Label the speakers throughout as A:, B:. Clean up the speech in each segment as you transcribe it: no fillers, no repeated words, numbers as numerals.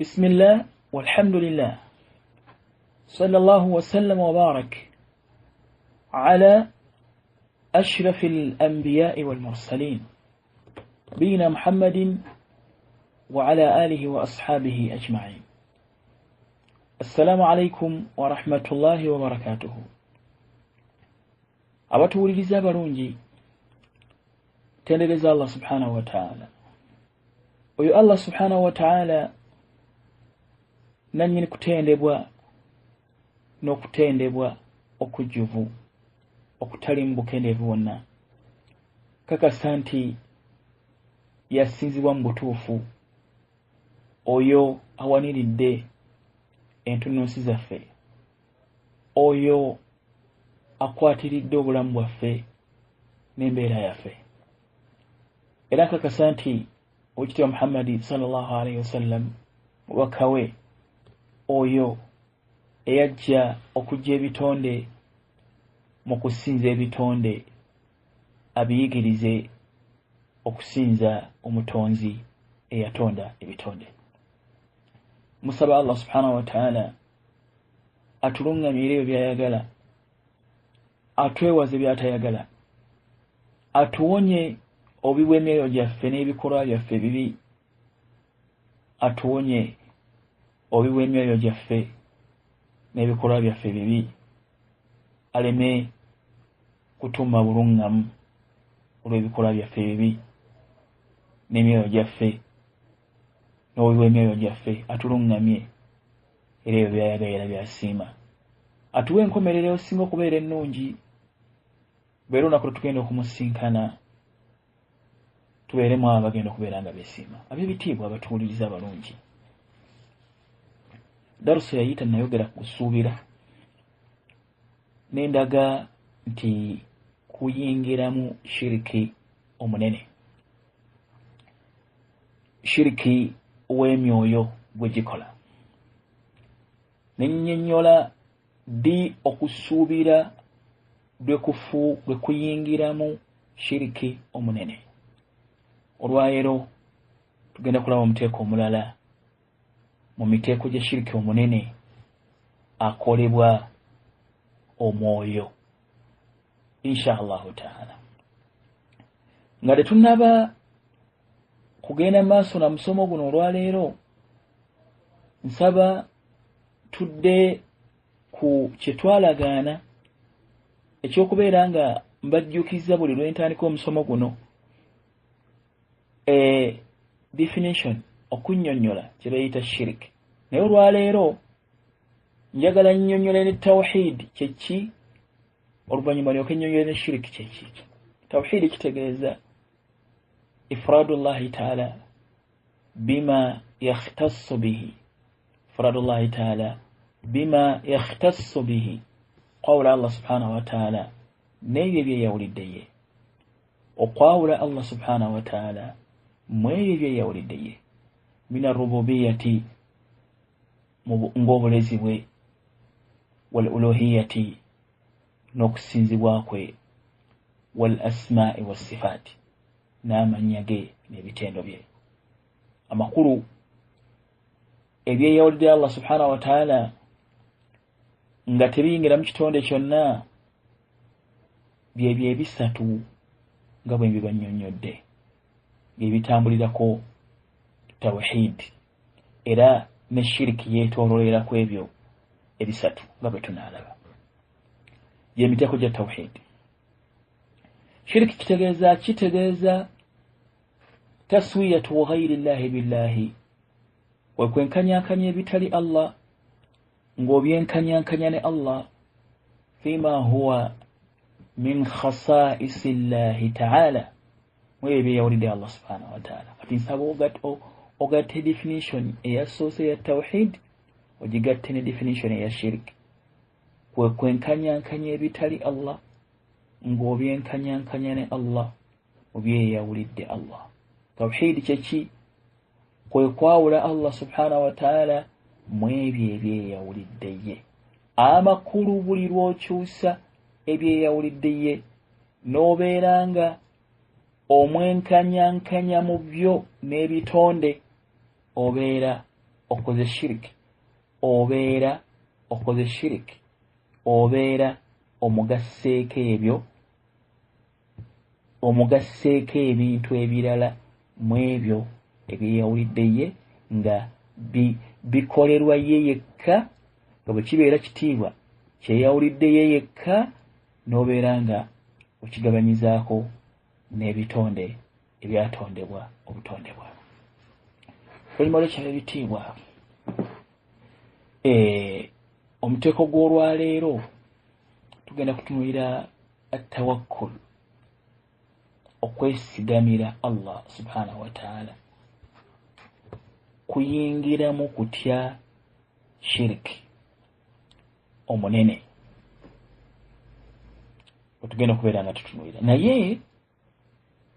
A: بسم الله والحمد لله صلى الله وسلم وبارك على أشرف الأنبياء والمرسلين نبينا محمد وعلى آله وأصحابه أجمعين. السلام عليكم ورحمة الله وبركاته. abatuwuliriza balungi tendereza Allah subhanahu wa ta'ala. Oyo Allah subhanahu wa ta'ala nanyini kutendebwa n'okutendebwa okujjuvu okutali mu bukendeevu wonna, kakasa nti yasinzibwa mu butuufu oyo awaniridde entunnunsi zaffe, oyo akwatiridde obulamu bwaffe n'embeera yaffe, era kakasa nti Owekitiibwa Muhammad sallallahu alayhi wasallam mubaka we oyo eyajja okujja ebitonde mu kusinza ebitonde abiyigirize okusinza omutonzi eyatonda ebitonde. Musaba Allah subhanahu wa ta'ala atulungamire ebyo by'ayagala, atwewaze by'atayagala, atuwonye obubi bw'emyoyo gyaffe n'ebikolwa byaffe bibi, atuwonye obubi bw'emyoyo gyaffe n'ebikolwa byaffe bibi, aleme kutumma bulungamu olw'ebikolwa byaffe bibi n'emyoyo gyaffe n'obubi bw'emyoyo gyaffe, atulungamye era ebyo by'ayagala era by'asiima, atuwe enkomerero esinga okubeera ennungi, beera olunaku lwe okumusinkana tubeeremu abagenda okubeera nga beesiima. Ab'ebitiibwa abatuwuliriza abalungi, daruso yayita nayogera ku kusuubira, n'endaga nti kuyingiramu shiriki omunene, shiriki w'emyoyo gwe gikola, n'ennyonnyola ddi okusuubira lwe kuyingiramu shiriki omunene. Olwaleero tugenda kulaba omuteeko omulala mu miteeko gya shiriki omunene akolebwa omwoyo, insha Allahu ta'ala. Nga tetunnaba kugenda maaso na musomo guno olwaleero, nsaba tudde ku kye twalagaana ekyokubeera nga mbajjukiza buli lwe ntandika omusomo guno definition, okunnyonnyola kye bayita shiriki. Naye olwaleero njagala nnyonnyole ne tawhid kyeki, oluvannyuma lyoke nnyonnyole ne shiriki kyeki. Tawhid kitegeeza ifraadullahi ta'ala bima yakhtassu bihi, ifraadullahi ta'ala bima yakhtassu bihi, qawla Allah subhanahu wa ta'ala n'ebyo byeyawulidde ye, okwawula Allah subhanahu wa ta'ala mu ebyo byeyawulidde ye, mina rububiyati ng'obulezi bwe, wal uluhiyati n'okusinzibwa kwe, wal asma'i was sifati n'amannya ge n'ebitendo bye. Amakulu ebyeyawulidde Allah subhanahu wa ta'ala nga tebiyingira mu kitonde kyonna byebyo ebisatu nga bwe mbibannyonnyodde, byebitambulirako tawhid, era ne shiriki yeetooloolera ku ebyo ebisatu nga bwe tunaalaba, gy'emiteeko gya tawhid. Shiriki kitegeeza taswiyatu ghayri llahi billahi, wekwenkanyankanya ebitali Allah ng'obyenkanyankanya ne Allah fima huwa min khasaisi llahi ta'ala, mu ebyo byeyawulidde Allah subhanahu wa ta'ala. Kati nsaba ogatte definition eyasoose ya tawhid ogigatte ne definition eya shiriki, kwekwenkanyankanya ebitali Allah ng'obyenkanyankanya ne Allah mu byeyawulidde Allah. Tawhid kyeki? Kwe kwawula Allah subhanahu wa ta'ala mu ebyo ebyeyawulidde ye. Amakulu buli lw'okyusa ebyeyawulidde ye n'obeera nga omwenkanyankanya mu byo n'ebitonde, obeera okoze shiriki obeera okoze shiriki obeera omugasseeko ebyo omugasseeko ebintu ebirala mu ebyo ebyeyawulidde ye nga bikolerwa ye yekka nga bwe kibeera kitiibwa kyeyawulidde ye yekka n'obeera nga okigabanyizaako n'ebitonde ebyatondebwa obutonde bwabwe. Olulimu lw'ekyalo ebitiibwa omuteeko gw'olwaleero tugenda kutunuulira atawakkul, okwesigamira Allah subhanahu wa ta'ala, kuyingiramu kutya shiriki omunene otugenda okubeera nga tutunuulira. Naye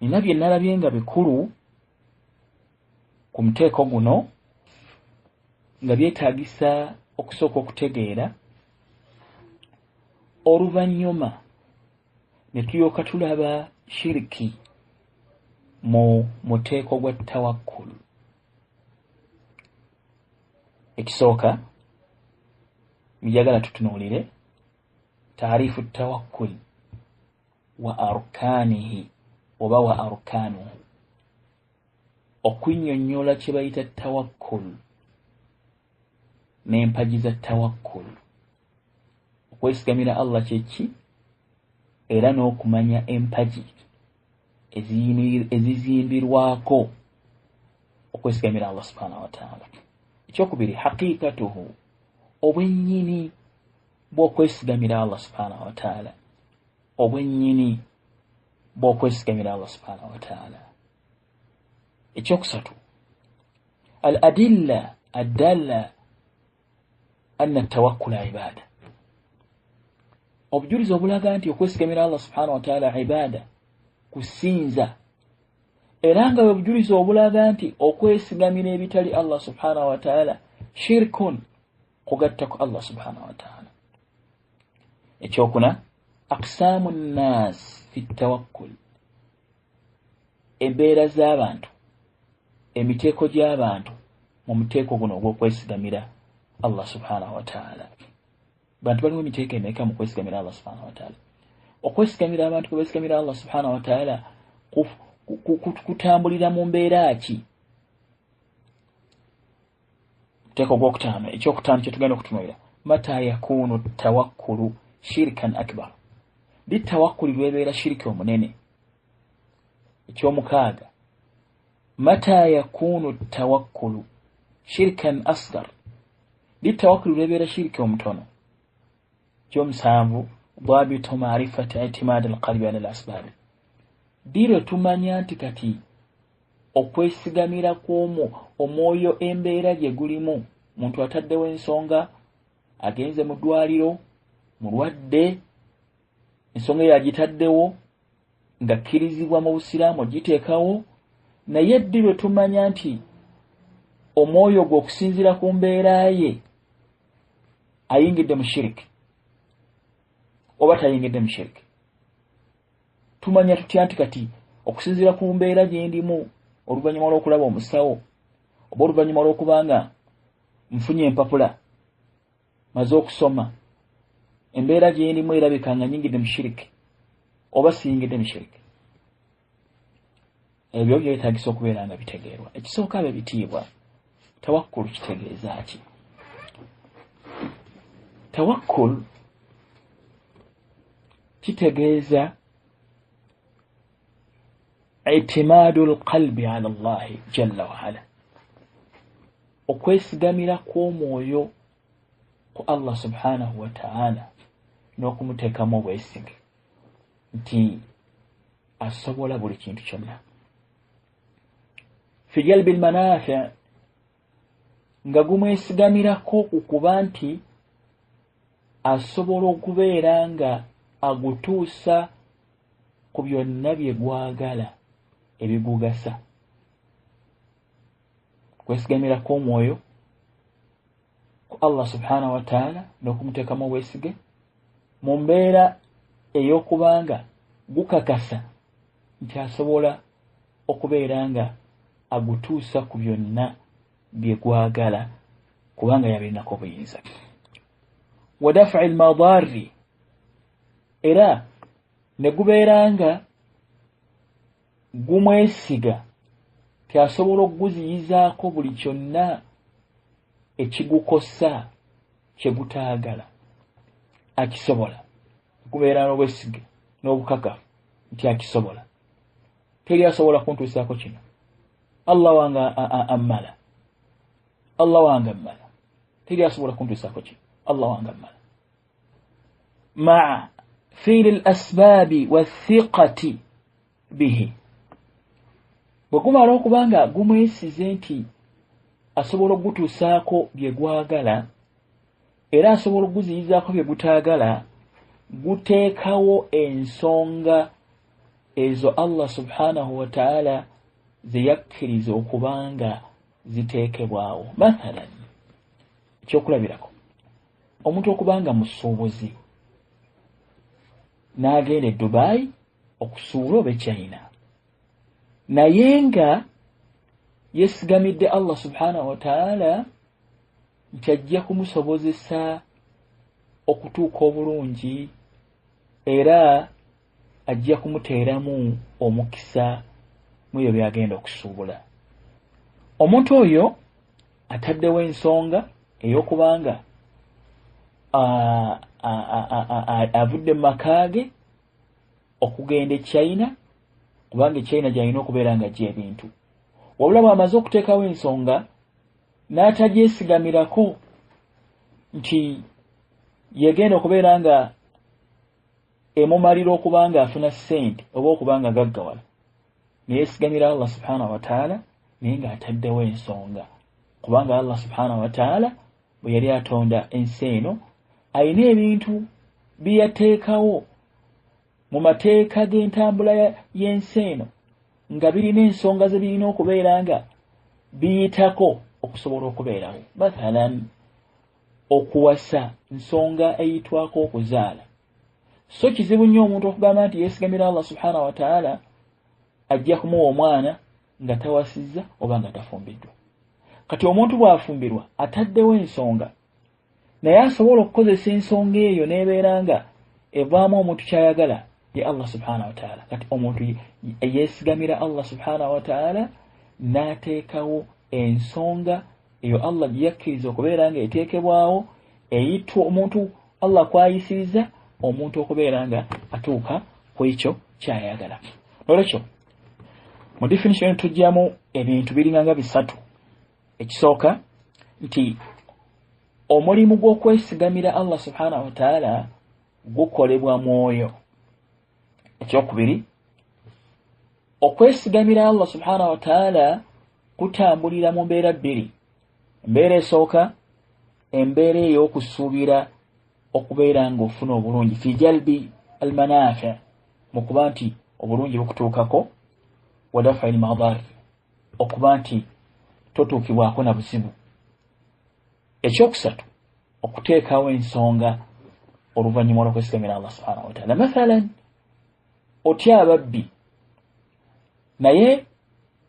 A: nina bye nalabye nga bikulu ku muteeko guno nga byetaagisa okusooka okutegeera, oluvannyuma ne tulyoka tulaba shiriki mu muteeko gwa tawakkulu. Ekisooka njagala tutunuulire taarifu tawakkul wa arkaanihi oba wa arkaanuhu, okunnyonnyola kye bayita tawakkul n'empagi za tawakkul, okwesigamira Allah kyeki era n'okumanya empagi ezizimbirwako okwesigamira Allah subhanahu wa ta'ala. Ekyokubiri, haqiqatuhu, obwennyini bw'okwesigamira Allah subhanahu wa ta'ala, obwennyini bw'okwesigamira Allah subhanahu wa ta'ala. Ekyokusatu, al adilla addalla anna tawakkula ibada, obujulizi obulaga nti okwesigamira Allah subhanahu wa ta'ala ibada, kusinza, era nga obujulizi obulaga nti okwesigamira ebitali Allah subhanahu wa ta'ala shirkun, kugatta ku Allah subhanahu wa ta'ala. Ekyokuna, aqsaamu nnaas fi tawakkul, embeera z'abantu, emiteeko gy'abantu mu muteeko guno ogw'okwesigamira Allah subhanahu wa ta'ala. Bantu balimu emiteeko emeka mu kwesigamira Allah subhanahu wa ta'ala. Okwesigamira abantu kwesigamira Allah subhanahu wa ta'ala kutambulira mu mbeera ki? Muteeko gw'okutaano, ekyokutaano kye tugenda okutunuulira, mata yakunu tawakkulu shirkan akbar, litawakkuli lwebeera shiriki omunene. Ekyomukaaga, mata yakunu tawakkulu shirkan asgar, litawakkuli lwebeera shiriki omutono. Ekyomusanvu, dhabitu ma'rifati i'timad al-qalbi ala al-asbab, diro tumanya nti kati okwesigamira kw'omwo omwoyo embeera gye gulimu, muntu ataddewo ensonga, agenze mu ddwaliro, mulwadde, ensonga yagitaddewo nga kkirizibwa mu busiraamu ogiteekawo, naye ddirwe tumanya nti omwoyo gwe okusinziira ku mbeera ye ayingidde mu shiriki oba tayingidde mu shiriki. Tumanya tutya nti kati okusinziira ku mbeera gye ndimu oluvannyuma lw'okulaba omusawo oba oluvannyuma lw'okubanga nfunye empapula maze okusoma, embeera gye ndimu erabika nga nyingidde mu shiriki oba siyingidde mu shiriki. Ebyo byetaagisa okubeera nga bitegeerwa. Ekisooka abe bitiibwa, tawakkul kitegeeza ki? Tawakkul kitegeeza i'timaadul qalbi ala Allah jalla wa ala, okwesigamira kw'omwoyo ku Allah subhanahu wa ta'ala n'okumuteekamu obwesige nti asobola buli kintu kyonna. Fi jalbil manaafi', nga gumwesigamirako okuba nti asobola okubeera nga agutuusa ku byonna bye gwagala ebigugasa. Kwesigamira kw'omwoyo ku Allah subhanahu wa ta'ala n'okumuteekamu obwesige mu mbeera ey'okubanga gukakasa nti asobola okubeera nga agutuusa ku byonna bye gwagala kubanga yabirinako obuyinza. Wa daf'i al-madarri, era ne gubeera nga gumwesiga kyasobola okuguziyizaako buli kyonna ekigukosa kyegutaagala. Akisobola gubeera n'obwesige n'obukakafu nti akisobola. Teri asobola kuntuusaako kino. Allah wange ammala. Allah wange ammala. Teri asobola kuntuusaako kino. Allah wange ammala. Ma'a fi'li al-asbaabi wathiqati bihi. Bwe gumala okuba nga gumwesize nti asobola okugutuusaako bye gwagala era asobola okuguziyizaako bye gutaagala, guteekawo ensonga ezo Allah subhanahu wa ta'ala ze yakkiriza okubanga ziteekebwawo. Mathalan, ekyokulabirako, omuntu okubanga musuubuzi n'agenda e Dubai okusuula oba China, naye nga yesigamidde Allah subhanahu wa ta'ala nti ajja kumusobozesa okutuuka obulungi era ajja kumuteeramu omukisa mu ebyo byagenda okusuubula. Omuntu oyo ataddewo ensonga ey'okubanga avudde mu maka ge okugenda e China, kubanga e China gy'alina okubeera nga gye ebintu. Wabula bw'amaze okuteekawo ensonga n'atagyesigamirako nti yegenda okubeera nga emumalira okuba nga afuna ssente oba okuba nga gaggawala, ne yeesigamira Allah subhanahu wa ta'ala naye ng'ataddewo ensonga, kubanga Allah subhanahu wa ta'ala bwe yali atonda ensi eno alina ebintu bye yateekawo mu mateeka g'entambula y'ensi eno nga birina ensonga ze birina okubeera nga biyitako okusobola okubeerawo. Mathalan, okuwasa nsonga eyitwako okuzaala. So kizibu nnyo omuntu okugamba nti yeesigamira Allah subhanahu wa ta'ala ajja kumuwa omwana nga tawasizza oba nga tafumbiddwa. Kati omuntu bw'afumbirwa ataddewo ensonga, naye asobola okukozesa ensonga eyo n'ebeera nga evaamu omuntu ky'ayagala ye Allah subhanahu wa ta'ala. Kati omuntu yeesigamira Allah subhanahu wa ta'ala n'ateekawo ensonga eyo Allah gye yakkiriza okubeera nga eteekebwawo, eyitwa omuntu Allah kwayisiriza omuntu okubeera nga atuuka ku ekyo ky'ayagala. Olwekyo mu definition tujjamu ebintu biringanga bisatu. Ekisooka nti omulimu gw'okwesigamira Allah subhanahu wa ta'ala gukolebwa mwoyo. Ekyokubiri, okwesigamira Allah subhanahu wa ta'ala kutambulira mu mbeera bbiri. Embeera esooka, embeera ey'okusuubira okubeera nga ofuna obulungi fi jalbi almanafi, mu kuba nti obulungi bukutuukako, wa dafa almadar, okuba nti totuukibwako na buzibu. Ekyokusatu, okuteekawo ensonga oluvannyuma lw'okwesigamira Allah subhanahu wa ta'ala. Mathalan, otya ababbi naye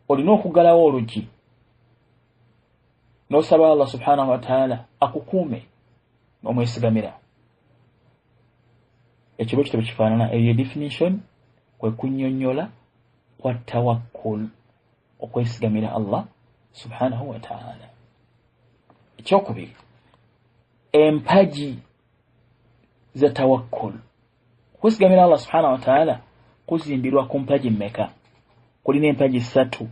A: olina okuggalawo oluggi n'osaba Allah subhanahu wa ta'ala akukuume n'omwesigamira. Ekyo bwe kityo bwe kifaanana. Eyo definition kwe kunnyonnyola kwa tawakkul, okwesigamira Allah subhanahu wa ta'ala. Ekyokubiri, empagi za tawakkul. Okwesigamira Allah subhanahu wa ta'ala kuzimbirwa ku mpagi mmeka? Kulina empagi ssatu.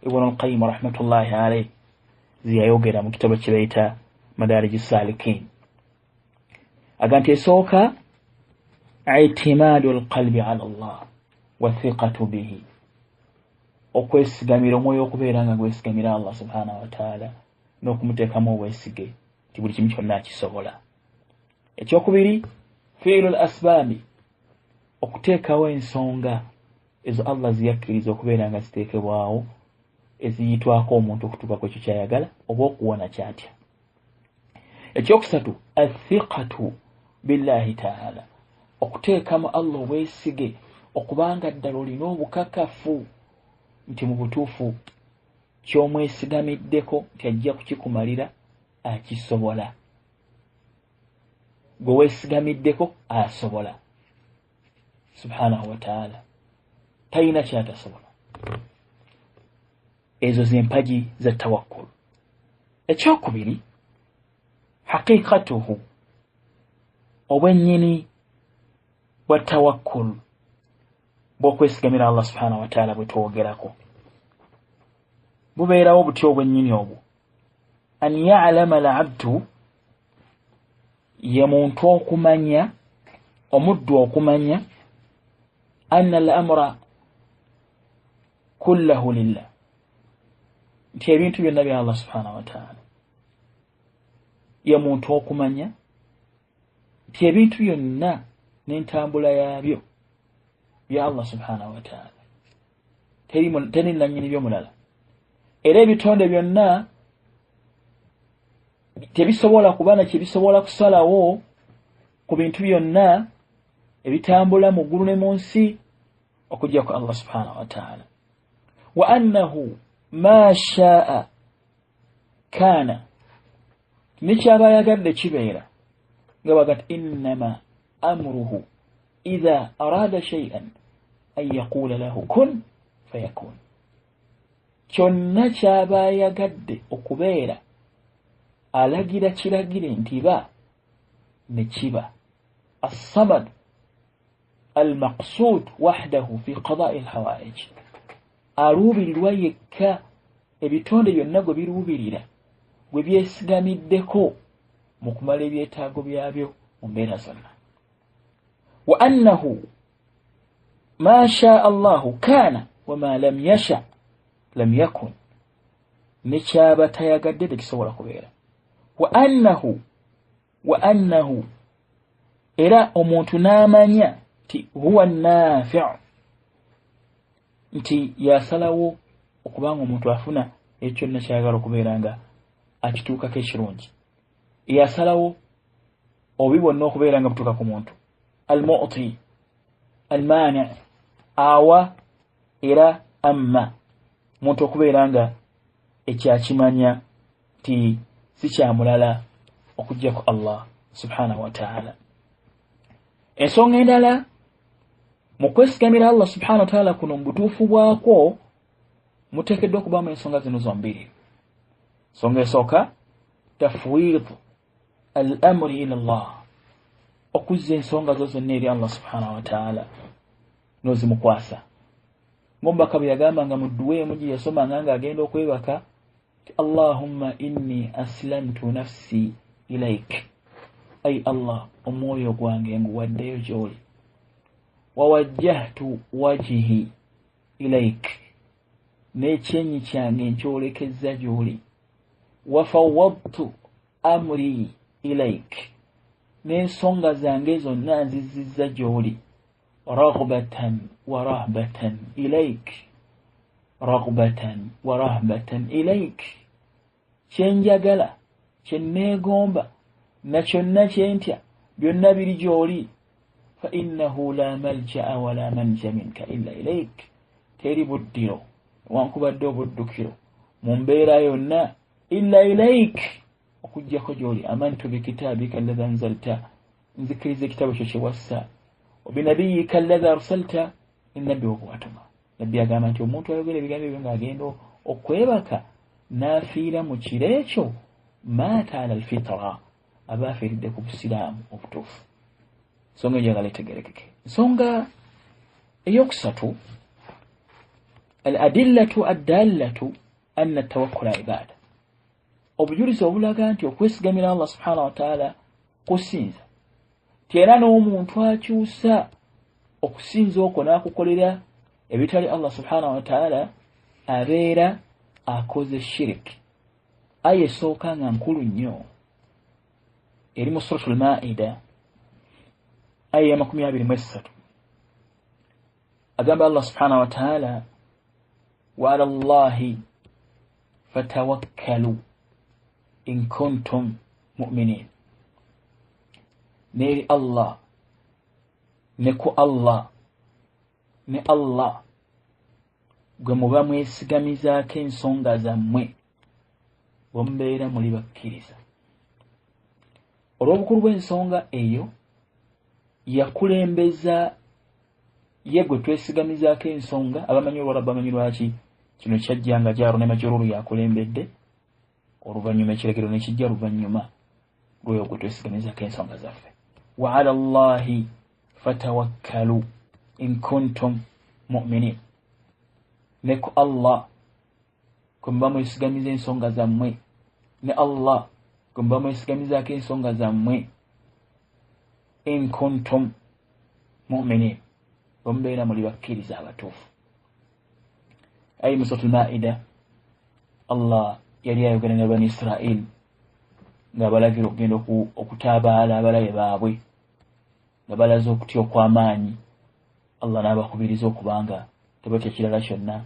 A: Ibn al-Qayyim rahmatullahi alayhi ziyayogera mu kitabo kye bayita Madarij as-Salikin. Aga nti esooka i'timaadu al-qalbi ala Allah wa thiqatu bihi, okwesigamira omwoyo okubeera nga gwesigamira Allah subhanahu wa ta'ala n'okumuteekamu obwesige nti buli kimu kyonna akisobola. Ekyokubiri, fi'lu al-asbaabi, okuteekawo ensonga ezo Allah ziyakkiriza okubeera nga ziteekebwawo eziyitwako omuntu okutuuka ku ekyo ky'ayagala oba okuwona ky'atya. Ekyokusatu, athiqatu billahi ta'ala, okuteekamu Allah obwesige okubanga ddala olina obukakafu nti mu butuufu ky'omwesigamiddeko nti ajja kukikumalira akisobola gwe weesigamiddeko asobola subhanahu wa ta'ala talina kyatasobola ezo z'empagi za tawakkul ekyokubiri haqiqatuhu obwennyini bwa tawakkul bw'okwesigamira Allah subhanahu wa ta'ala bwe twogerako bubeerawo butya obwennyini obwo an ya'lama al-'abdu ye muntu okumanya omuddu okumanya anna al-amra kullahu lillah nti ebintu byonna bya Allah subhanahu wa ta'ala ye muntu okumanya nti ebintu byonna n'entambula yaabyo bya Allah subhanahu wa ta'ala teri nannyini by'omulala era ebitonde byonna tebisobola kuba na kyebisobola kusalawo ku bintu byonna ebitambula mu ggulu ne mu nsi okujja ku Allah subhanahu wa ta'ala wa annahu ma sha'a kana nikyaba yagadde kibeera nga bagati innama amruhu idha arada shay'an an yaqula lahu kun fayakun kyonna kyaba yagadde okubeera alagira kiragire nti ba ne kiba as-samad al-maqsud wahdahu fi qada'i al-hawaij aruubirirwa yekka ebitonde byonna gwe biruubirira gwe byesigamiddeko mu kumala ebyetaago byabyo mu mbeera zonna wa annahu ma shaa Allahu kaana wa ma lam yasha lam yakun nekyaba tayagadde tekisobola kubeera wa annahu era omuntu n'amanya nti huwa nafi'u nti yasalawo okubanga omuntu afuna ekyo kyonna kyayagala okubeera nga akituukako ekirungi yasalawo obi bwonna okubeera nga butuuka ku muntu al-mu'ti al-mani' awa era amma muntu okubeera nga ekyakimanya ti si kyamulala okujja ku Allah subhanahu wa ta'ala ensonga endala mu kwesigamira Allah subhanahu wa ta'ala kuno mu butuufu bwakwo muteekeddwa okubaamu ensonga zino zombiri ensonga esooka tafwid al-amri ila Allah okuzza ensonga zo zonna eri Allah subhanahu wa ta'ala n'ozimukwasa ng'omubaka bwe yagambanga mu dduwa emu gye yasomanga ng'agenda okwebaka Allahumma inni aslamtu nafsi ilaik ay Allah omwoyo gwange nguwaddeyo gy'oli wawajjahtu wajhi ilaik n'ekyenyi kyange nkyolekezza gy'oli wafawwadtu amri ilaik n'ensonga zange zonna nzizizza gy'oli raghbatan wa rahbatan ilaik raghbatan wa rahbatan ilaik kyenjagala kyenneegomba na kyonna kyentya byonna biri gy'oli fa innahu la malja'a wa la manja minka illa ilaik teri buddiro wankubadde obuddukiro mu mbeera yonna illa ilaik okujjako gy'oli amantu bikitaabika alladhi anzalta nzikiriza ekitabo kyo kye wassa وبنبيك الذي أرسلت النبي وقواتما نبي أقام أنت وموت ويقول بيقام بيقام أجينو أقويبك نافيلا مجيريشو مات على الفطرة أبا في ردكو بالسلام وبتوف سونغ جغالي تقريكك سونغ يقصة الأدلة الدالة أن التوكل عبادة وبجورس أولاغا أنت وكويس جميل الله سبحانه وتعالى قسينزا era n'omuntu akyusa okusinza okwo n'akukolera ebitali Allah subhanahu wa ta'ala abeera akoze shirik aya esooka nga nkulu nnyo eri mu suratul Maida aya ya 23 agamba Allah subhanahu wa ta'ala wa ala Allahi fatawakkalu in kuntum mu'minin neri Allah ne ku Allah ne Allah gwe muba mwesigamizaako ensonga zammwe bwe mubeera muli bakkiriza olw'obukulu bw'ensonga eyo yakulembeza ye gwe twesigamizaako ensonga abamanyi olwala bamanyi lwaki kino kyajja nga Jaaru ne Majruuru yakulembedde oluvannyuma ekiregero ne kijja oluvannyuma lw'oyo gwe twesigamizaako ensonga zaffe. wa ala llahi fatawakkalu in kuntum mu'minin, ne ku Allah kwe muba mwesigamiza ensonga zammwe, ne Allah kwe muba mwesigamizaako ensonga zammwe, in kuntum mu'minin, bwe mubeera muli bakkiriza abatuufu. Ayi mu Suuratul Maa'ida Allah yali ayogera ne Bani Israil ng'abalagira okugenda okutaabaala abalabe baabwe nga balaze okutya okw'amaanyi. Allah n'abakubiriza okubanga tebatya kirala kyonna,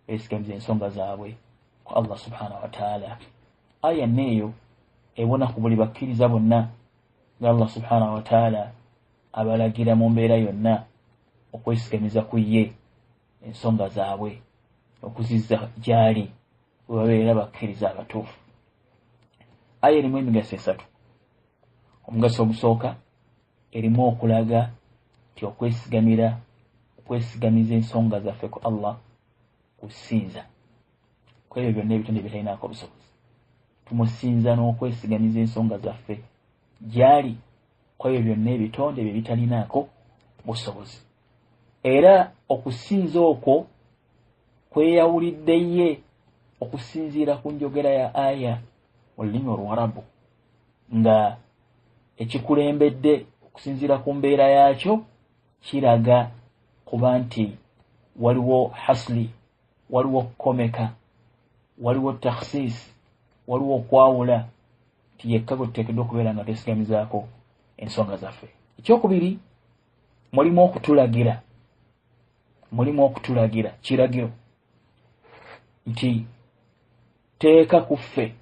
A: beesigamiza ensonga zaabwe ku Allah subhanahu wa ta'ala. Aya neeyo ebona ku buli bakkiriza bonna nga Allah subhanahu wa ta'ala abalagira mu mbeera yonna okwesigamiza ku ye ensonga zaabwe okuzizza gy'ali bwe babeera bakkiriza abatuufu. Aya erimu emigaso esatu. Omugaso ogusooka erimu okulaga nti okwesigamiza ensonga zaffe ku Allah kusinza ku ebyo byonna ebitonde bitalinaako obusobozi. Tumusinza n'okwesigamiza ensonga zaffe gy'ali ku ebyo byonna ebitonde bye bitalinaako busobozi. Era okusinza okwo kweyawulidde ye okusinziira ku njogera ya aya mu lulimi Oluwarabu, nga ekikulembedde okusinziira ku mbeera yaakyo kiraga kuba nti waliwo hasli, waliwo okukomeka, waliwo takhsis, waliwo okwawula nti yekka gwe tuteekeddwa okubeera nga twesigamizaako ensonga zaffe. Ekyokubiri, mulimu okutulagira kiragiro nti teeka ku ffe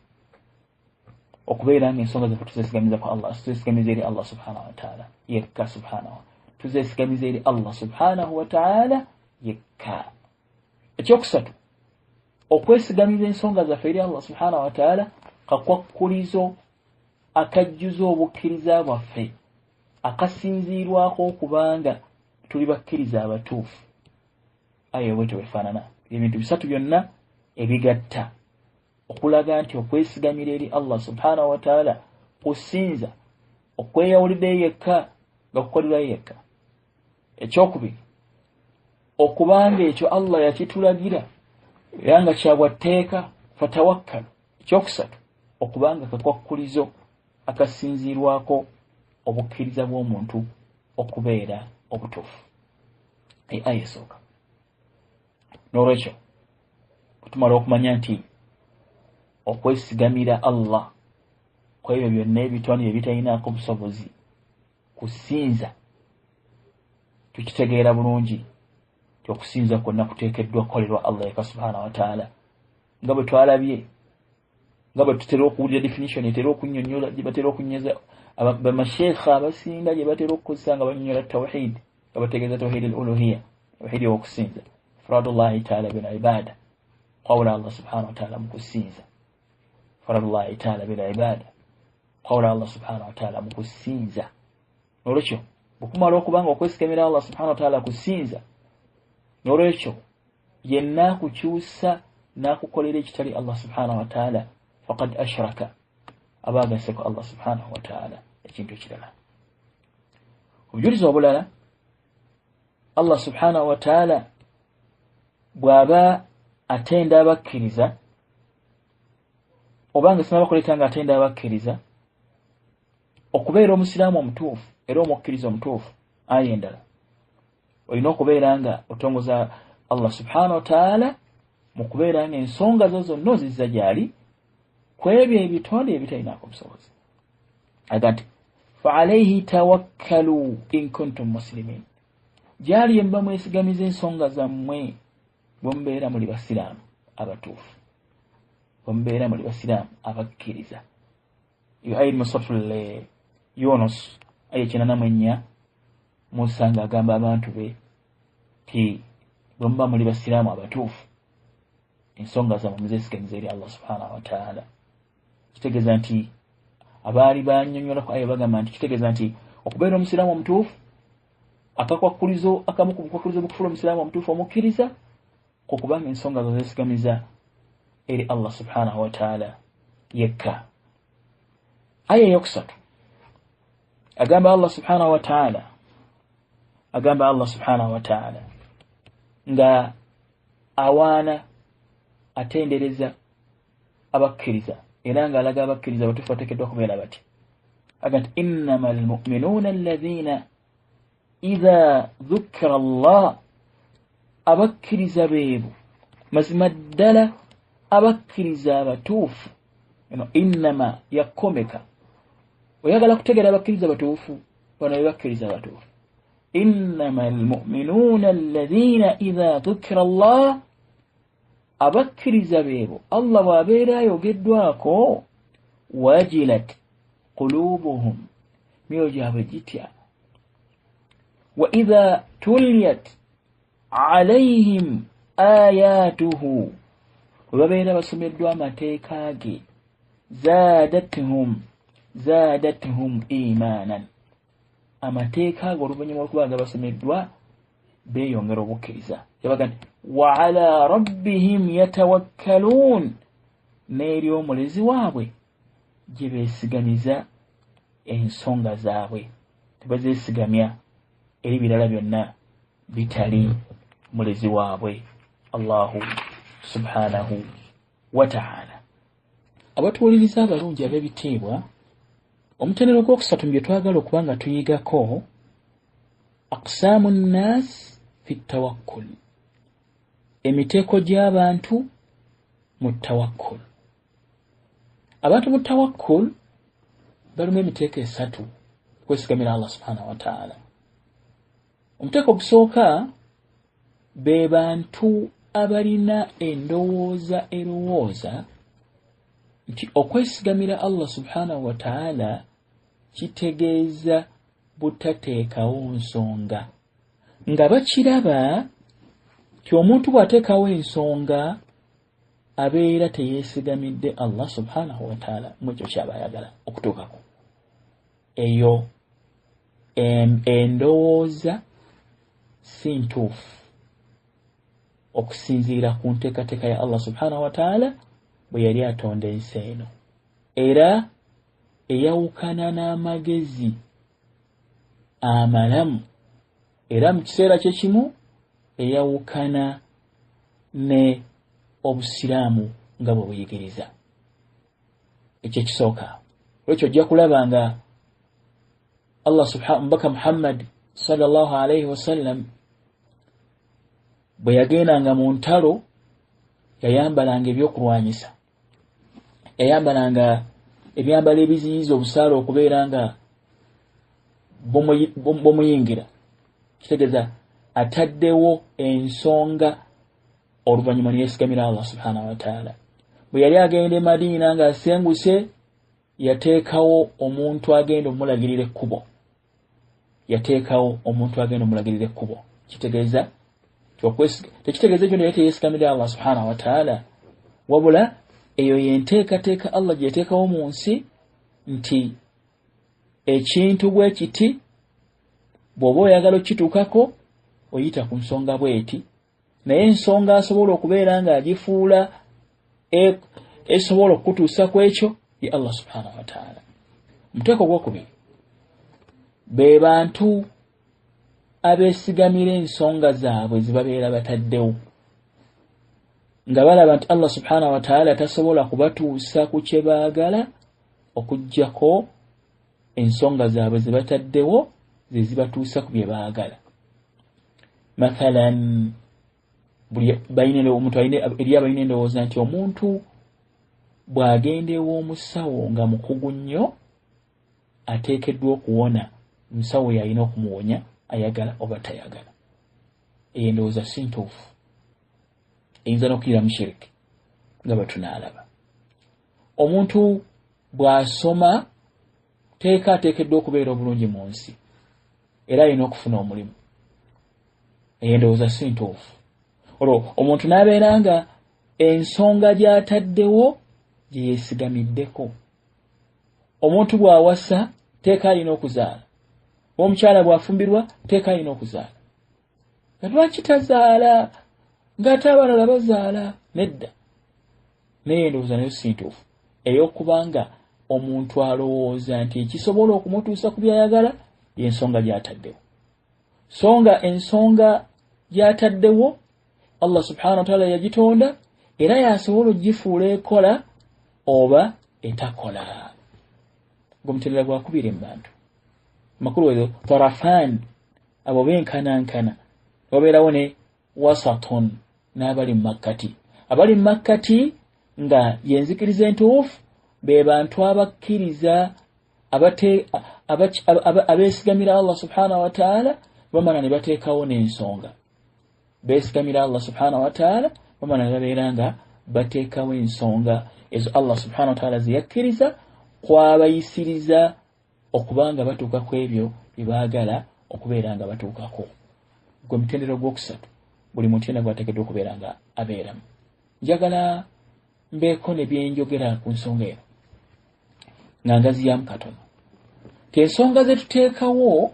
A: okubeera nga ensonga zaffe tuzesigamiza ku Allah, tuzesigamiza eri Allah subhanahu wa ta'ala yekka, tuzesigamiza eri Allah subhanahu wa ta'ala yekka. Ekyokusatu, okwesigamiza ensonga zaffe eri Allah subhanahu wa ta'ala kakwakkulizo akajjuza obukkiriza bwaffe akasinziirwako okubanga tuli bakkiriza abatuufu. Aya bwetyo bwefaanana. Ebintu bisatu byonna ebigatta okulaga nti okwesigamira eri Allah subhanahu wa ta'ala kusinza okweyawulidde yekka nga kukolera yekka. Ekyokubiri, okubanga ekyo Allah yakitulagira era nga kyabwatteeka fatawakkalu. Ekyokusatu, okubanga kakwakkulizo akasinziirwako obukkiriza bw'omuntu okubeera obutuufu. Aya esooka. N'olwekyo tumala okumanya nti okwesigamira Allah ku ebyo byonna ebitonde ebitalinaako busobozi kusinza, tukitegeera bulungi nti okusinza kwonna kuteekeddwa kukolerwa Allah yekka subhanahu wa ta'ala, nga bwe twalabye, nga bwe tutera okuwulira definition etera okunnyonnyola gye batera okunyeza bamasheekha abasinga gye batera okukozesa nga bannyonnyola tawhid, nga bategeeza tawhid al-uluhiyya, tawhid y'okusinza, ifradullahi ta'ala bil ibada, qawla Allah subhanahu wa ta'ala mu kusinza, ifradullahi ta'ala bil ibada, qawla Allah subhanahu wa ta'ala mu kusinza. N'olwekyo bukumala okubanga okwesigamira Allah subhanahu wa ta'ala kusinza, n'olwekyo yenna kukyusa n'akukolera ekitali Allah subhanahu wa ta'ala faqad ashraka, aba agasseko Allah subhanahu wa ta'ala ekintu ekirala. Obujulizi obulala, Allah subhanahu wa ta'ala bw'aba atenda abakkiriza, obanga sinaba kuleeta nga atenda abakkiriza okubeera omusiraamu omutuufu era omukkiriza omutuufu, aya endala olina okubeera nga otongoza Allah subhanahu wa ta'ala mu kubeera nga ensonga zo zonna ozizza gy'ali ku ebyo ebitonde ebitalinaako obusobozi. Aga nti fa alayhi tawakkalu in kuntum muslimin, gy'ali ye muba mwesigamiza ensonga zammwe bwe mubeera muli basiraamu abatuufu, bwe mubeera muli basiraamu abakkiriza. Iyo aya mu Suuratul Yunus aya 84, Musa ng'agamba abantu be ti bwe muba muli basiraamu abatuufu ensonga zammwe muzeesigamiza eri Allah subhanahu wa ta'ala. Kitegeeza nti abaali bannyonnyola ayo bagamba nti kitegeeza nti okubeera omusiraamu omutuufu akakwakkulizo akamu ku bukwakkulizo bukufuula omusiraamu omutuufu omukkiriza kokubanga ensonga zo zeesigamiza eri Allah subhanahu wa ta'ala yekka. Aya eyokusatu agamba Allah subhanahu wa ta'ala nga awaana atendereza abakkiriza era nga alaga abakkiriza batuufu bateekeddwa kubeera bati aga nti innama almu'minuuna alladhiina idha dhukira Allah, abakkiriza beebo mazima ddala abakkiriza abatuufu. Innama yakomeka oyagala kutegeera abakkiriza batuufu bano be bakkiriza abatuufu. Innama almu'minuuna alladhiina idha dhukira Allah, abakkiriza beebo Allah bw'abeera ayogeddwako wajilat qulubuhum, myoyo gyabwe gitya. Wa idha tuliyat alayhim ayatuhu, bwe babeera basomeddwa amateeka ge zaadathum imanan, amateeka ago oluvannyuma lw'okuba nga basomeddwa beeyongera obukkiriza. yabaga nti wa ala rabbihim yatawakkaluun, n'eri omulezi waabwe gye beesigamiza ensonga zaabwe, tebazeesigamya eri birala byonna bitali mulezi waabwe Allahu subhanahu wa ta'ala. Abatuwuliriza abalungi ab'ebitiibwa, omutendera ogwokusatu mu bye twagala okuba nga tuyigako aqsaamu nnaas fi tawakkul, emiteeko gy'abantu mu tawakkul. Abantu mu tawakkul balimu emiteeko esatu okwesigamira Allah subhanahu wa ta'ala. Omuteeko ogusooka be bantu abalina endowooza erowooza nti okwesigamira Allah subhanahu wa ta'ala kitegeeza butateekawo nsonga, nga bakiraba nti omuntu bw'ateekawo ensonga abeera teyeesigamidde Allah subhanahu wa ta'ala mu ekyo kyaba ayagala okutuukako. Eyo endowooza si ntuufu okusinziira ku nteekateeka ya Allah subhanahu wa ta'ala bwe yali atonda ensi eno, era eyawukana n'amagezi amalamu, era mu kiseera kye kimu eyawukana ne obusiraamu nga bwe buyigiriza. Ekyo kisooka. Lwekyo ojja kulaba nga Allah subhanahu mbaka Muhammad sallallahu alayhi wasallam bwe yagendanga mu ntalo yayambalanga ebyokulwanyisa, yayambalanga ebyambalo ebiziyiza obusaale okubeera nga bumuyingira. Kitegeeza ataddewo ensonga oluvannyuma ne yeesigamira Allah subhanahu wa ta'ala. Bwe yali agenda e Madiina ng'asenguse yateekawo omuntu agenda omulagirira ekkubo, kitegeeza tekitegeeza ekyo naye teyeesigamira Allah subhanahu wa ta'ala, wabula eyo yenteekateeka Allah gye yateekawo mu nsi nti ekintu bwe kiti bw'oba oyagala okituukako oyita ku nsonga bweti, naye ensonga asobola okubeera ng'agifuula esobola okutuusa ku ekyo ye Allah subhanahu wa ta'ala. Omuteeko gwokubiri be bantu abeesigamira ensonga zaabwe zibabeera bataddewo, nga balaba nti Allah subhanahu wa ta'ala tasobola kubatuusa ku kye baagala okuggyako ensonga zaabwe zibataddewo ze zibatuusa ku bye baagala. Mathalan, omuntu eri abalina endowooza nti omuntu bw'agenda ew'omusawo nga mukugu nnyo ateekeddwa okuwona, omusawo yalina okumuwonya ayagala oba tayagala. Eyo endowooza si ntuufu, eyinza n'okuyira mu shiriki nga bwe tunaalaba. Omuntu bw'asoma teeka ateekeddwa okubeera obulungi mu nsi era alina okufuna omulimu. Eyo endowooza si ntuufu. Olwo omuntu n'abeera nga ensonga gy'ataddewo gye yeesigamiddeko omuntu bw'awasa teeka alina okuzaala, omukyala bw'afumbirwa teeka alina okuzaala. Lwaki tazaala ng'ate abalala bazaala? Nedda. Naye endowooza nayo si ntuufu ey'okubanga omuntu alowooza nti ekisobola okumutuusa ku by'ayagala y'ensonga gy'ataddewo. So nga ensonga gy'ataddewo Allah subhanahu wa ta'ala yagitonda era yasobola ogifuula ekola oba etakola. Gomutendera gwakubira mu bantu makulu ezo tarafan abo benkanankana babeerawo ne wasatun n'abali mu makkati. Abali mu makkati nga yenzikiriza entuufu be bantu abakkiriza abeesigamira Allah subhanahu wa ta'ala bamala ne bateekawo n'ensonga. Beesigamira Allah subhanahu wa ta'ala bamala ne babeera nga bateekawo ensonga ezo Allah subhanahu wa ta'ala ziyakkiriza kwabayisiriza okubanga batuuka ku ebyo bye baagala okubeera nga batuukako. Gwe mutendero gwokusatu buli muntu yenna gw'ateekeddwa okubeera nga abeeramu. Njagala mbeeko ne byenjogera ku nsonga eno nga ngaziyamu katono. Ensonga ze tuteekawo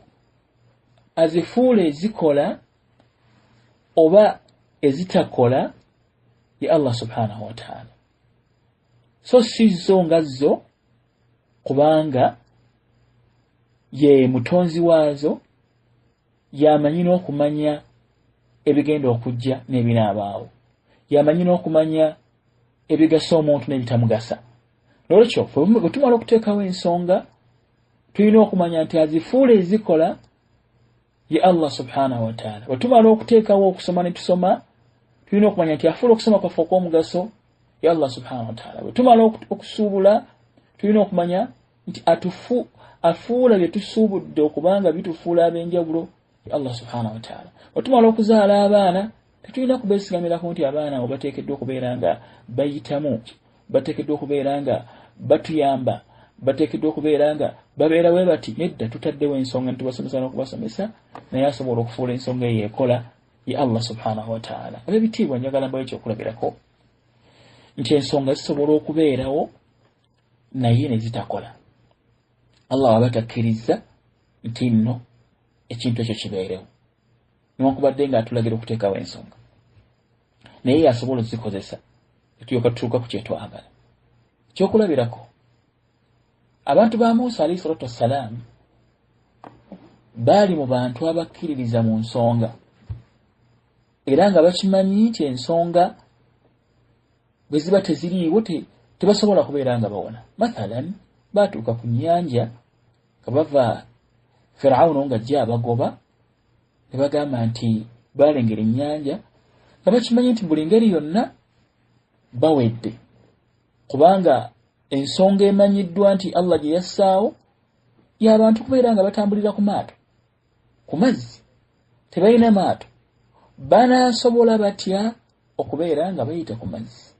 A: azifuula ezikola oba ezitakola ye Allah subhanahu wa ta'ala. So si zo nga zo kubanga ye mutonzi waazo yamanyi n'okumanya ebigenda okujja n'ebinaabaawo, yamanyi n'okumanya ebigasa omuntu n'ebitamugasa. Nolwekyo bwe tumala okuteekawo ensonga tulina okumanya nti azifuula ezikola ye Allah subhanahu wa ta'ala. Bwe tumala okuteekawo okusoma ne tusoma tulina okumanya nti afuula okusoma kwaffe okw'omugaso ye Allah subhanahu wa ta'ala. Bwe tumala okusuubula tulina okumanya nti afuula bye tusuubudde okubanga bitufuula ab'enjawulo ye Allah subhanahu wa ta'ala. Bwe tumala okuzaala abaana tetulina kubeesigamirako nti abaana abo bateekeddwa okubeera nga bayitamu, bateekeddwa okubeera nga batuyamba, bateekeddwa okubeera nga babeera bwe bati. Nedda, tutaddewo ensonga ne tubasomesa n'okubasomesa naye asobola okufuula ensonga eyo ekola ye Allah subhanahu wa ta'ala. Ab'ebitiibwa njagala mbawo ekyokulabirako nti ensonga zisobola okubeerawo naye ne zitakola. Allah waba takkiriza nti nno ekintu ekyo kibeerewo newankubadde nga atulagira okuteekawo ensonga naye yasobola ozikozesa etulyoka tutuuka ku kyetwagala. Ekyokulabirako, abantu ba Musa alayhi salatu wassalaamu baali mu bantu abakkiririza mu nsonga era nga bakimanyi nti ensonga bwe ziba teziriiwo tebasobola kubeera nga bawona. Mathalan, baatuuka ku nnyanja nga bava Firawuno nga ajja abagoba ne bagamba nti balengera ennyanja nga bakimanyi nti buli ngeri yonna bawedde kubanga ensonga emanyiddwa nti Allah gye yassaawo y'abantu kubeera nga batambulira ku maato ku mazzi. Tebalina maato, banaasobola batya okubeera nga bayita ku mazzi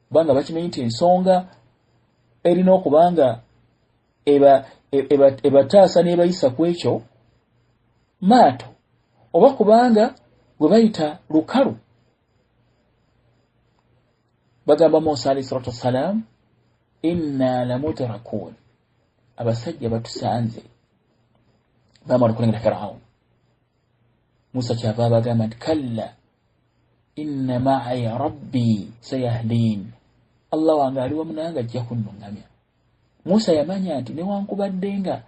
A: kubanga bakimanyi nti ensonga erina okubanga ebataasa n'ebayisa ku ekyo maato oba kubanga bwe bayita lukalu. Bagamba Musa alayhi salatu wassalaamu, inna lamudrakun, abasajja batusanze. Bamala okulengera Firawuno. Musa kyava abagamba nti kalla inna ma'i rabbi sayahdin, Allah wange ali wamu nange ajja kunnuŋŋamya. Musa yamanya nti newankubadde nga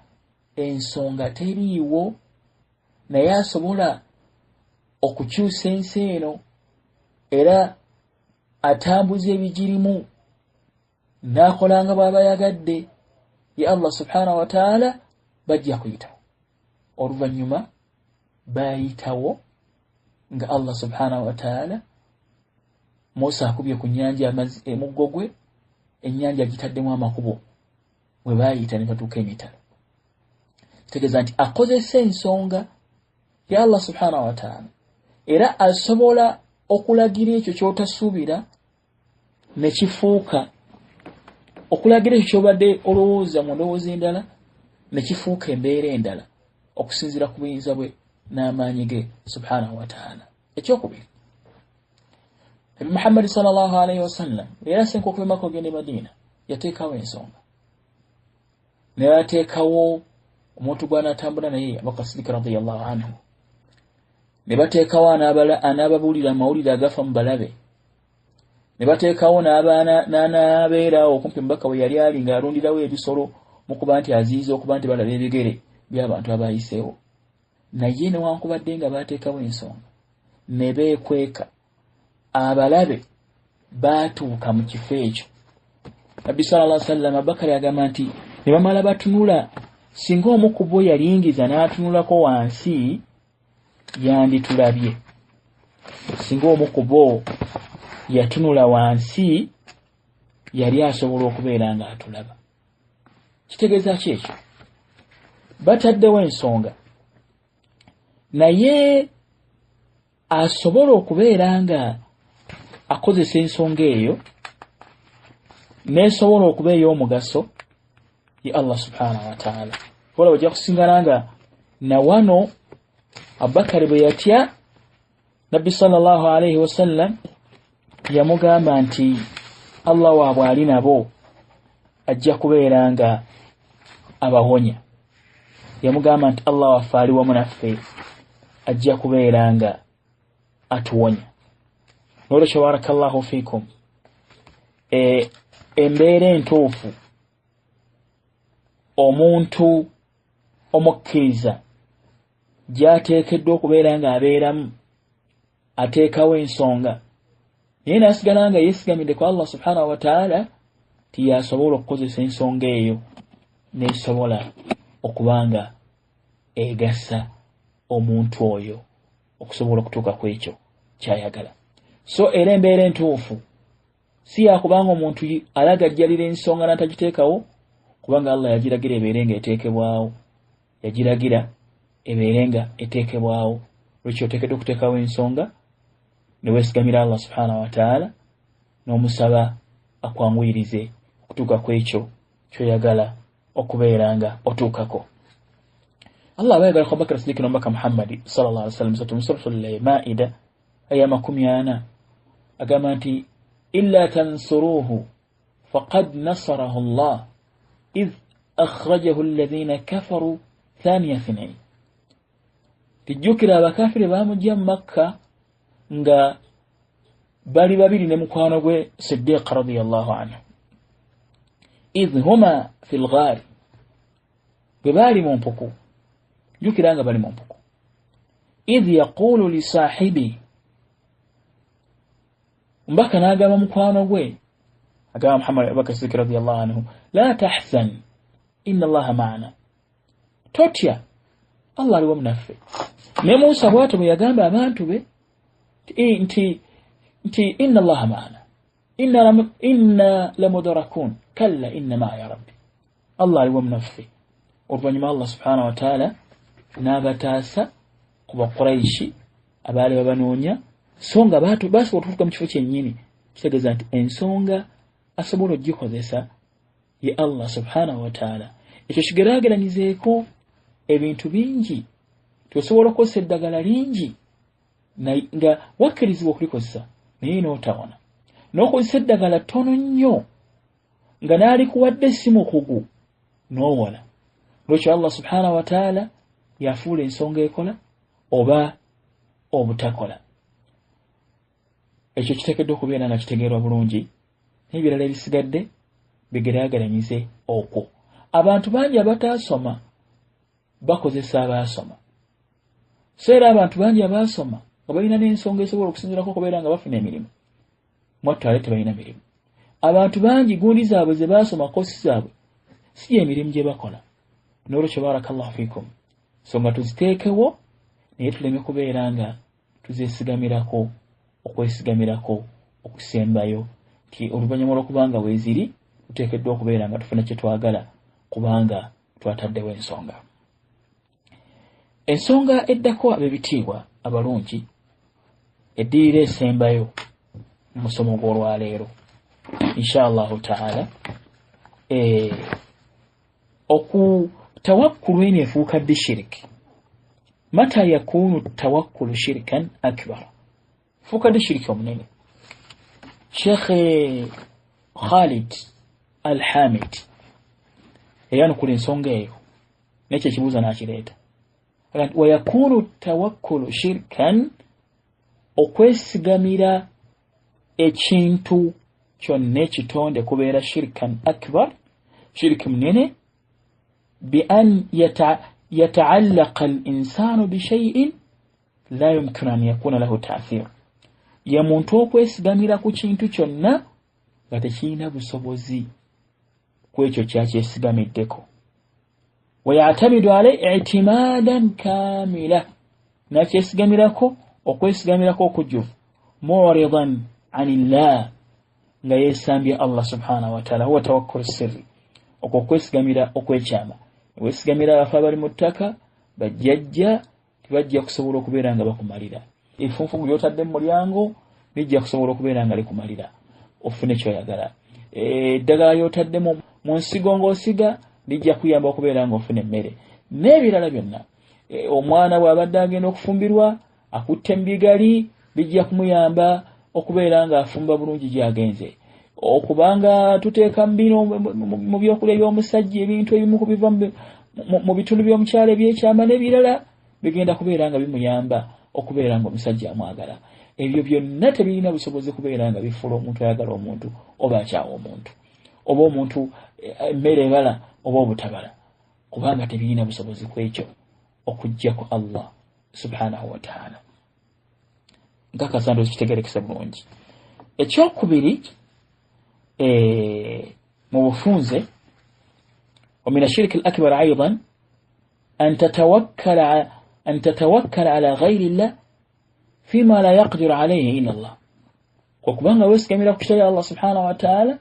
A: ensonga teriiwo naye asobola okukyusa ensi eno era atambuza ebigirimu n'akolanga bw'aba yagadde ye Allah subhanahu wa ta'ala bajja kuyitawo. Oluvannyuma bayitawo nga Allah subhanahu wa ta'ala Musa akubye ku nnyanja emuggo gwe, ennyanja gitaddemu amakubo bwe baayita ne batuuka emitala. Kitegeeza nti akozesa ensonga ya Allah subhanahu wa ta'ala era asobola okulagira ekyo ky'otasuubira ne kifuuka, okulagira ekyo ky'obadde olowooza mu ndowooza endala ne kifuuka embeera endala okusinziira ku buyinza bwe n'amaanyi ge subhanahu wa ta'ala. Ekyokubiri, Nabi Muhammad sallallahu alayhi wa sallam era asenka okuva e Makka okugenda e Madiina yateekawo ensonga. ne bateekawo omuntu gw'anaatambula naye Abubakar Siddiq radiyallahu anhu, ne bateekawo anaababuulira amawulire agafa mu balabe, ne bateekawo n'anaabeerawo okumpi mubaka we yali ali ng'alundirawo ebisolo mu kuba nti aziiza okuba nti balaba ebigere by'abantu abayiseewo. Naye newankubadde nga bateekawo ensonga ne beekweka, abalabe baatuuka mu kifo ekyo. Nabbi sallallahu alaihi wasallam Abubakar agamba nti ne bamala batunula, singa omu ku bo yalingiza n'atunulako wansi yanditulabye. Singa omu ku bo yatunula wansi yali asobola okubeera nga atulaba. Kitegeeza ki ekyo? Bataddewo ensonga, naye asobola okubeera nga akozesa ensonga eyo nesobola okuba ey'omugaso ye Allah subhanahu wa ta'ala. Ola wajja kusingana nga na wano Abubakar bwe yatya Nabbi sallallahu alayhi wasallam yamugamba nti Allah waabwe ali nabo ajja kubeera nga abawonya. Yamugamba nti Allah waffe ali wamu naffe ajja kubeera nga atuwonya. Nolwekyo barakallahu fiikum, embeera entuufu omuntu omukkiriza gy'ateekeddwa okubeera nga abeeramu, ateekawo ensonga naye n'asigala nga yeesigamidde ku Allah subhanahu wa ta'ala, tiyasobola okukozesa ensonga eyo n'esobola okuba nga egasa omuntu oyo okusobola okutuuka ku ekyo ky'ayagala. So era embeera entuufu si yakubanga omuntu alagajjalira ensonga n'atagiteekawo, kubanga Allah yagiragira ebeere nga eteekebwawo, yagiragira ebeere nga eteekebwawo. Lwekyo oteekeddwa okuteekawo ensonga ne weesigamira Allah subhanahu wa ta'ala n'omusaba akwanguyirize okutuuka ku ekyo ky'oyagala okubeera nga otuukako. Allah abayagala ku Abubakar Siddiq n'omubaka Muhammad sallallahu alaihi wasallam mu suratul Maida aya 40 agamba nti illa tansuruhu faqad nasarahu Allah idh akhrajahu alladhina kafaru thaniya ithnain. Tijjukira abakafiri baamujja mu Makka nga bali babiri ne mukwano gwe Siddiq radiyallahu anhu. Idh huma fil ghar, bwe baali mu mpuku, jjukira nga bali mu mpuku. Idh yaqulu li sahibi, mbaka n'agamba mukwano gwe, agamba Muhammad Abubakar Siddiq radiyallahu anhu, la tahzan inna Allaha ma'ana, totya Allah ali wamu naffe. Ne Musa bw'atyo bwe yagamba abantu be nti inna Allaha ma'ana inna lamudrakun kalla inna ma'a rabbi, Allah ali wamu naffe. Oluvannyuma Allah subhanahu wa ta'ala n'abataasa ku Bakuraishi abaali babanoonya, so nga basobola okutuuka mu kifo kyennyini. Kitegeeza nti ensonga asobola ogikozesa ye Allah subhanahu wa ta'ala. Ekyo kigeraageranyizeeko ebintu bingi. Tosobola okukozesa eddagala lingi nga wakkirizibwa okulikozesa naye n'otawona, n'okozesa eddagala ttono nnyo nga n'alikuwadde si mukugu n'owona. Lwekyo Allah subhanahu wa ta'ala yafuula ensonga ekola oba obutakola. Ekyo kiteekeddwa okubeera nga kitegeerwa bulungi, n'ebirala ebisigadde bigeraageranyize okwo. Abantu bangi abataasoma bakozesa abaasoma, so era abantu bangi abaasoma nga balina n'ensonga esobola okusinziirako okubeera nga bafuna emirimu, mwattu ate tebalina mirimu. Abantu bangi gundi zaabwe ze baasoma koosi zaabwe si emirimu gye bakola. N'olwekyo barakallahu fiikum, so nga tuziteekewo naye tuleme kubeera nga tuzeesigamirako, okwesigamirako okusembayo, ti oluvannyuma lw'okubanga weeziri tuteekeddwa okubeera nga tufuna kye twagala kubanga twataddewo ensonga. Ensonga eddako ab'ebitiibwa abalungi eddiira esembayo mu musomo gw'olwaleero inshallahu ta'ala, tawakkulu eno efuuka ddi shiriki. Mata yakunu tawakkulu shirkan akbar, fuuka ddi shiriki omunene. Sheikh Khalid Al-Hamid eyanukula ensonga eyo nekyo ekibuuzo n'akireeta wayakunu tawakkulu shirkan okwesigamira ekintu kyonna ekitonde kubeera shirkan akbar shirki munene بأن يتعلق الإنسان بشيء لا يمكن أن يكون له تأثير يمونتو kwesigamira ku kintu kyonna nga tekirina busobozi kwekyo kyakyesigamideko wayatamidu alai i'timadan kamila nakyesigamirako okwesigamirako okujjuvu mu'ridan anillah nga yesambye Allah subhanahu wa ta'ala huwa tawakkul sirri okwo kwesigamira okwekyama wesigamira abafa bali mu ttaka bajjajja tibajja kusobola okubeera nga bakumalira efunfugu lyotadde mu mulyango lijja kusobola okubeera nga likumalira ofune kyoyagala eddagala lyotadde mu nsigo ng'osiga lijja kuyamba okubeera nga ofune emmere n'ebirala byonna omwana bw'abadde agenda okufumbirwa akutte mu bigali bijja kumuyamba okubeera nga afumba bulungi gy'agenze okubanga tuteeka mbino mu byokulya by'omusajja ebintu ebimu kubiva mu bitundu by'omukyalo ebyekyama n'ebirala bigenda kubeera nga bimuyamba okubeera nga omusajja amwagala ebyo byonna tebirina busobozi kubeera nga bifuula omuntu ayagala omuntu oba akyawa omuntu oba omuntu emmere ebala oba obutabala kubanga tebirina busobozi kwekyo okujjako Allah subhanahu wa ta'ala nkakasa ndowooza kitegerekese bulungi ekyokubiri موفونزه ومن الشرك الأكبر أيضا أن تتوكل على غير الله فيما لا يقدر عليه إلا الله وكبانغا ويسكمي لك شيء الله سبحانه وتعالى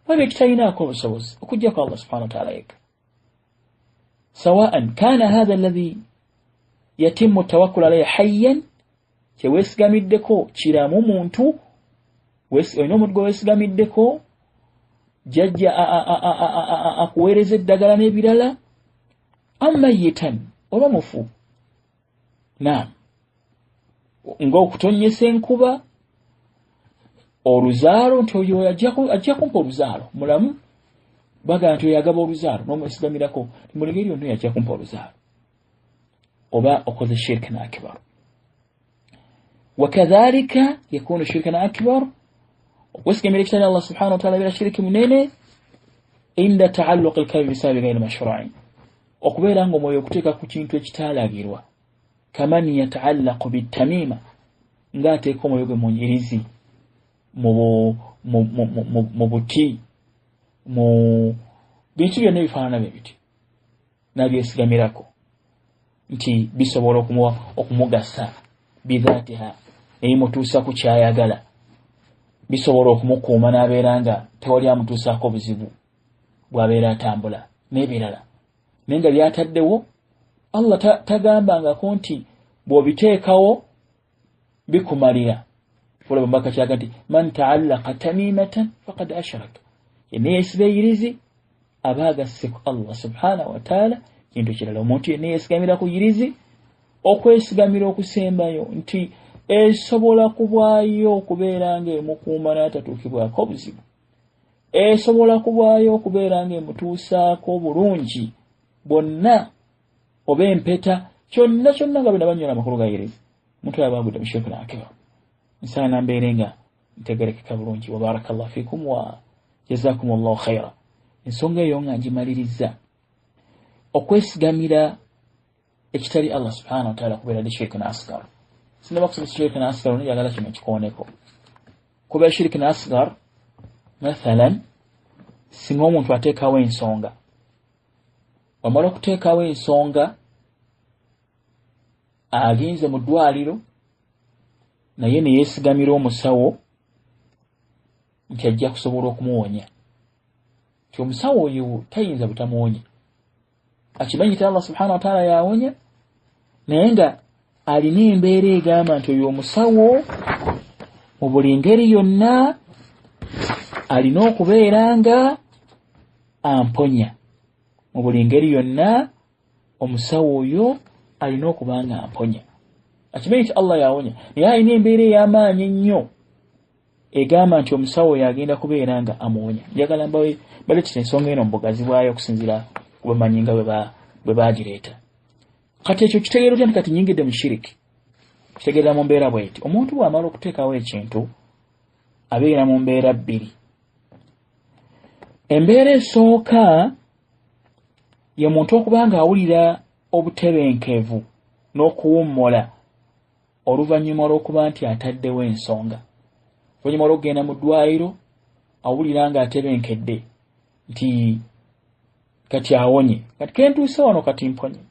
A: فبيكتيناكم بسوز وكجيك الله سبحانه وتعالى يك سواء كان هذا الذي يتم التوكل عليه حيا ويسكمي دكو تشيرامو مونتو ويسكمي دكو jajja akuweereza eddagala n'ebirala amayitan oba mufu naam ng'okutonyesa enkuba oluzaalo nti oyo ajja kumpa oluzaalo mulamu baga nti oyo agaba oluzaalo n'omwesigamirako timulengeri yonna yajja kumpa oluzaalo oba okoze shirkan akbar wakadhalika yakunu shirkan akbar واسكمل كتاب الله سبحانه وتعالى بلا شرك منين عند تعلق الكلب بسبب غير مشروع وقبل أنه ما يكتك كتينتو اجتالagirwa كمن يتعلق بالتميمة ngate ko moyoge monyirizi mu buti mu bintu byonna bifaanana bibiti nabyesigamirako nti bisobola okumugasa bidhaatiha ebimutuusa ku kyayagala bisobola okumukuuma n'abeera nga tewali amutuusaako buzibu bw'abeera atambula n'ebirala naye nga byataddewo Allah tagambangako nti bw'obiteekawo bikumalira fulaba mbaka kyaga nti man ta'allaqa tamimatan faqad ashraka yenna yeesiba eyirizi aba agasse ku Allah subhanahu wa ta'ala kintu kirala omuntu yenna yeesigamira ku yirizi okwesigamira okusembayo nti esobola kubwayo okubeera nga emukuuma n'atatuukibwako obuzibu esobola kubwayo okubeera nga emutuusaako bulungi bonna oba empeta kyonna nga bena banyola amakulu gayirizi omuntu yabagudde mushirku nakiba nsaana mbeere nga ntegerekeka bulungi wa barakallahu fikum wa jazakumullahu khaira ensonga eyo nga ngimaliriza okwesigamira ekitali Allah subhanahu wa ta'ala kubeera ndi shirku asghar sinaba kusoma shirku asghar njagala kino kikooneko kuba shirku asghar mathalan singa omuntu ateekawo ensonga wamala okuteekawo ensonga agenze mu ddwaliro naye ne yeesigamira omusawo nti ajja kusobola okumuwonya nti omusawo oyo tayinza butamuwonya akimanyi nti Allah subhanahu wa ta'ala yawonya naye nga alina embeera egamba nti oyo omusawo mu buli ngeri yonna alina okubeera nga amponya mu buli ngeri yonna omusawo oyo alina okuba nga amponya akimanyi nti Allah yawonya naye alina embeera ey'amaanyi ennyo egamba nti omusawo oyo agenda kubeera nga amuwonya njagala mbaletera ensonga eno mu bugazi bwayo okusinziira kubamanyi nga bwe bagireeta. Kati ekyo kitegeero nti kati nyingidde mu shiriki. Kitegeera mu mbeera bw'eti. Omuntu bw'amala okuteekawo ekintu abeera mu mbeera bbiri. Embeera esooka ye muntu okuba ng'awulira obutebenkevu n'okuwummula oluvannyuma lw'okuba nti ataddewo ensonga. Oluvannyuma lw'okugenda mu ddwaliro awulira ng'atebenkedde nti kati awonye. Kati kentuuse wano kati mponye.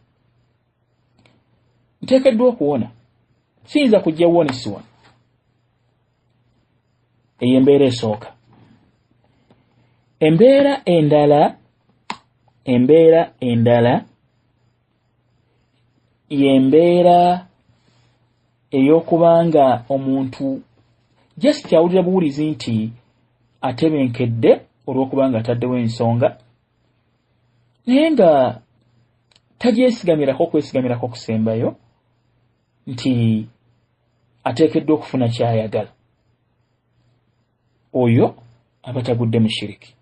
A: Nteekeddwa okuwona. Siyinza kujja wonesi wano. Eyo embeera esooka. Embeera endala y'embeera ey'okubanga omuntu just awulira buwulizi nti atebenkedde olw'okubanga ataddewo ensonga naye nga tagyesigamirako kwesigamirako okusembayo nti ateekeddwa okufuna ky'ayagala. Oyo aba tagudde mu shiriki.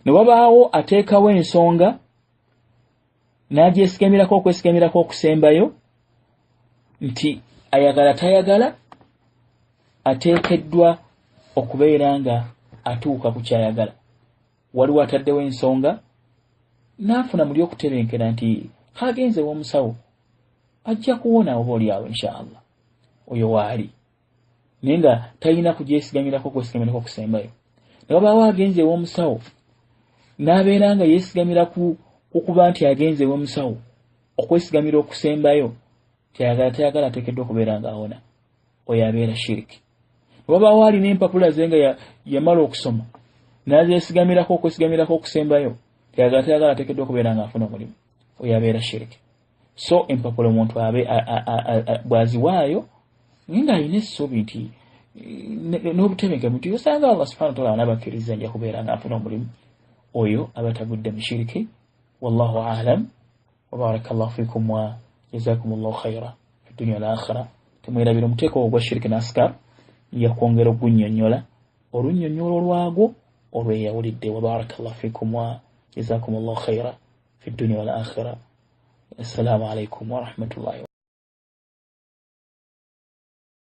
A: Ne wabaawo ateekawo ensonga n'agyesigamirako okwesigamirako okusembayo nti ayagala tayagala ateekeddwa okubeera nga atuuka ku kyayagala. Waliwo ataddewo ensonga n'afuna muli okutebenkera nti kagenze w'omusawo ajja kuwona oba oliawo inshaallah. Oyo waali naye nga talina kugyesigamirako okwesigamirako okusembayo. Ne wabaawo agenze w'omusawo n'abeera nga yeesigamira ku kuba nti agenze w'omusawo okwesigamira okusembayo kyayagala tayagala ateekeddwa okubeera ng'awona. Oyo abeera shiriki. Wabaawo alina empapula ze nga yamala okusoma n'azeesigamirako okwesigamirako okusembayo kyayagala tayagala ateekeddwa okubeera ng'afuna omulimu. Oyo abeera shiriki. So empapula omuntu bw'aziwaayo naye ng'alina essuubi nti n'obutebenkevu nti osanga Allah subhanahu wa ta'ala anabakkiriza nja kubeera ng'afuna omulimu. Oyo aba tagudde mu shiriki. Wallahu a'lam wa barakallahu fikum wa jazakumullahu khaira fi dunya wal akhirah. Tumwerabira omuteeko ogwa shiriki n'askar yakwongera ogunnyonnyola olunnyonnyola olwagwo olweyawulidde. Wa barakallahu fikum wa jazakumullahu khaira fi dunya wal akhirah. Assalamu alaikum wa rahmatullahi